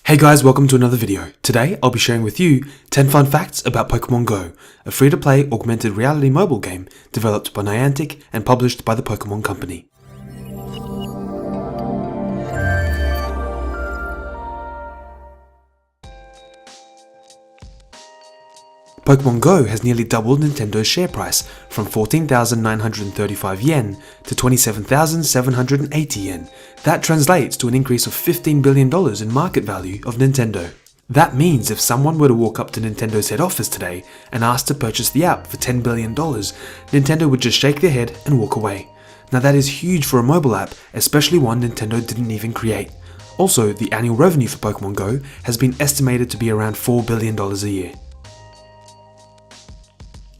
Hey guys, welcome to another video. Today I'll be sharing with you 10 fun facts about Pokemon Go, a free-to-play augmented reality mobile game developed by Niantic and published by the Pokemon Company. Pokemon Go has nearly doubled Nintendo's share price from 14,935 yen to 27,780 yen. That translates to an increase of $15 billion in market value of Nintendo. That means if someone were to walk up to Nintendo's head office today and ask to purchase the app for $10 billion, Nintendo would just shake their head and walk away. Now that is huge for a mobile app, especially one Nintendo didn't even create. Also, the annual revenue for Pokemon Go has been estimated to be around $4 billion a year.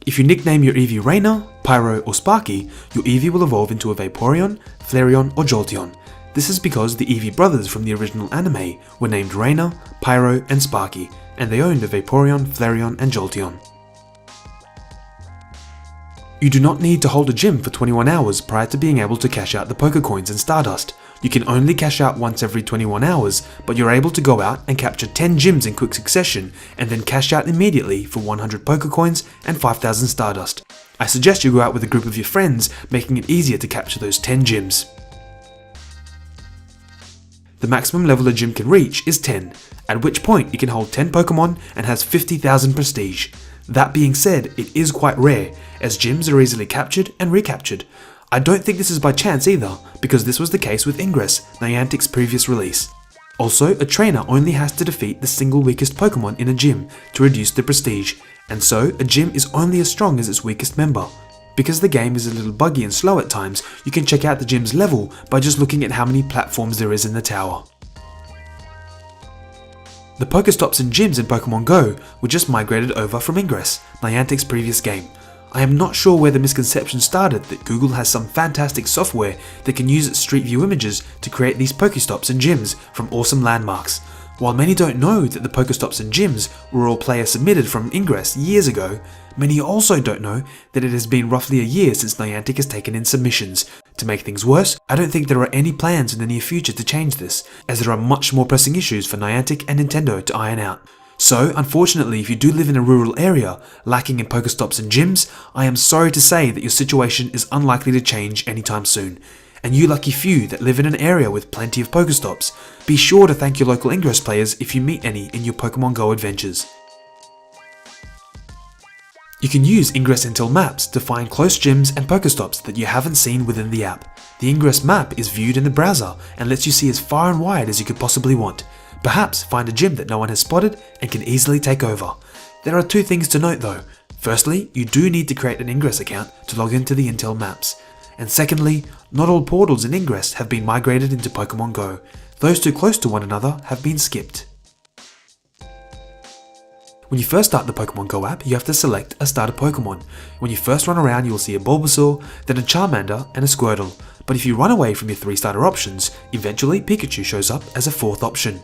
If you nickname your Eevee Rainer, Pyro or Sparky, your Eevee will evolve into a Vaporeon, Flareon or Jolteon. This is because the Eevee brothers from the original anime were named Rainer, Pyro and Sparky, and they owned a Vaporeon, Flareon and Jolteon. You do not need to hold a gym for 21 hours prior to being able to cash out the Pokecoins and Stardust. You can only cash out once every 21 hours, but you're able to go out and capture 10 gyms in quick succession and then cash out immediately for 100 Pokecoins and 5,000 Stardust. I suggest you go out with a group of your friends, making it easier to capture those 10 gyms. The maximum level a gym can reach is 10, at which point you can hold 10 Pokemon and has 50,000 prestige. That being said, it is quite rare, as gyms are easily captured and recaptured. I don't think this is by chance either, because this was the case with Ingress, Niantic's previous release. Also, a trainer only has to defeat the single weakest Pokemon in a gym to reduce the prestige, and so a gym is only as strong as its weakest member. Because the game is a little buggy and slow at times, you can check out the gym's level by just looking at how many platforms there is in the tower. The Pokestops and gyms in Pokemon Go were just migrated over from Ingress, Niantic's previous game. I am not sure where the misconception started that Google has some fantastic software that can use its Street View images to create these Pokestops and gyms from awesome landmarks. While many don't know that the Pokestops and gyms were all player submitted from Ingress years ago, many also don't know that it has been roughly a year since Niantic has taken in submissions. To make things worse, I don't think there are any plans in the near future to change this, as there are much more pressing issues for Niantic and Nintendo to iron out. So, unfortunately, if you do live in a rural area, lacking in Pokestops and gyms, I am sorry to say that your situation is unlikely to change anytime soon. And you lucky few that live in an area with plenty of Pokestops, be sure to thank your local Ingress players if you meet any in your Pokemon Go adventures. You can use Ingress Intel maps to find close gyms and Pokestops that you haven't seen within the app. The Ingress map is viewed in the browser and lets you see as far and wide as you could possibly want. Perhaps find a gym that no one has spotted and can easily take over. There are two things to note though. Firstly, you do need to create an Ingress account to log into the Intel maps. And secondly, not all portals in Ingress have been migrated into Pokemon Go. Those too close to one another have been skipped. When you first start the Pokemon Go app, you have to select a starter Pokemon. When you first run around, you will see a Bulbasaur, then a Charmander and a Squirtle. But if you run away from your 3 starter options, eventually Pikachu shows up as a 4th option.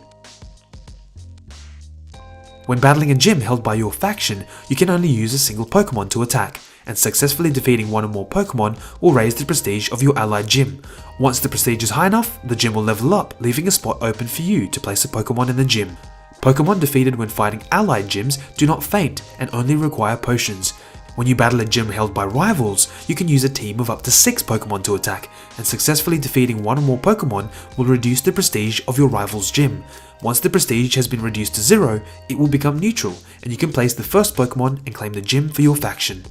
When battling a gym held by your faction, you can only use a single Pokemon to attack, and successfully defeating one or more Pokemon will raise the prestige of your allied gym. Once the prestige is high enough, the gym will level up, leaving a spot open for you to place a Pokemon in the gym. Pokemon defeated when fighting allied gyms do not faint and only require potions. When you battle a gym held by rivals, you can use a team of up to 6 Pokemon to attack, and successfully defeating one or more Pokemon will reduce the prestige of your rival's gym. Once the prestige has been reduced to 0, it will become neutral, and you can place the first Pokemon and claim the gym for your faction.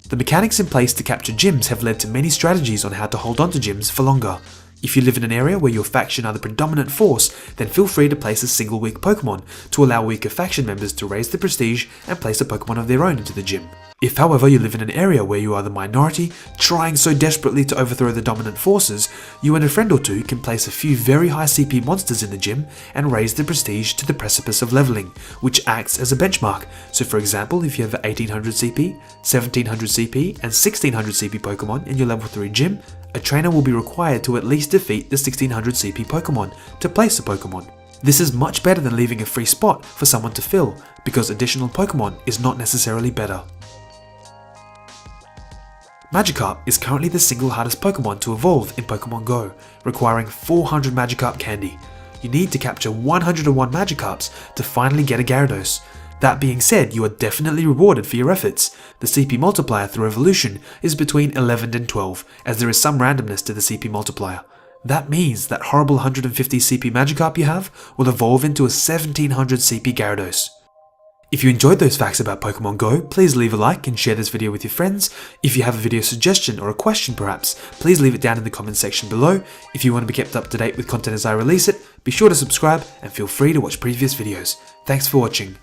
The mechanics in place to capture gyms have led to many strategies on how to hold onto gyms for longer. If you live in an area where your faction are the predominant force, then feel free to place a single weak Pokemon to allow weaker faction members to raise the prestige and place a Pokemon of their own into the gym. If however you live in an area where you are the minority, trying so desperately to overthrow the dominant forces, you and a friend or two can place a few very high CP monsters in the gym and raise the prestige to the precipice of leveling, which acts as a benchmark. So for example, if you have 1800 CP, 1700 CP and 1600 CP Pokemon in your level 3 gym, a trainer will be required to at least defeat the 1600 CP Pokemon to place a Pokemon. This is much better than leaving a free spot for someone to fill, because additional Pokemon is not necessarily better. Magikarp is currently the single hardest Pokemon to evolve in Pokemon Go, requiring 400 Magikarp candy. you need to capture 101 Magikarps to finally get a Gyarados. That being said, you are definitely rewarded for your efforts. The CP multiplier through evolution is between 11 and 12, as there is some randomness to the CP multiplier. That means that horrible 150 CP Magikarp you have will evolve into a 1700 CP Gyarados. If you enjoyed those facts about Pokemon Go, please leave a like and share this video with your friends. If you have a video suggestion or a question perhaps, please leave it down in the comment section below. If you want to be kept up to date with content as I release it, be sure to subscribe and feel free to watch previous videos. Thanks for watching.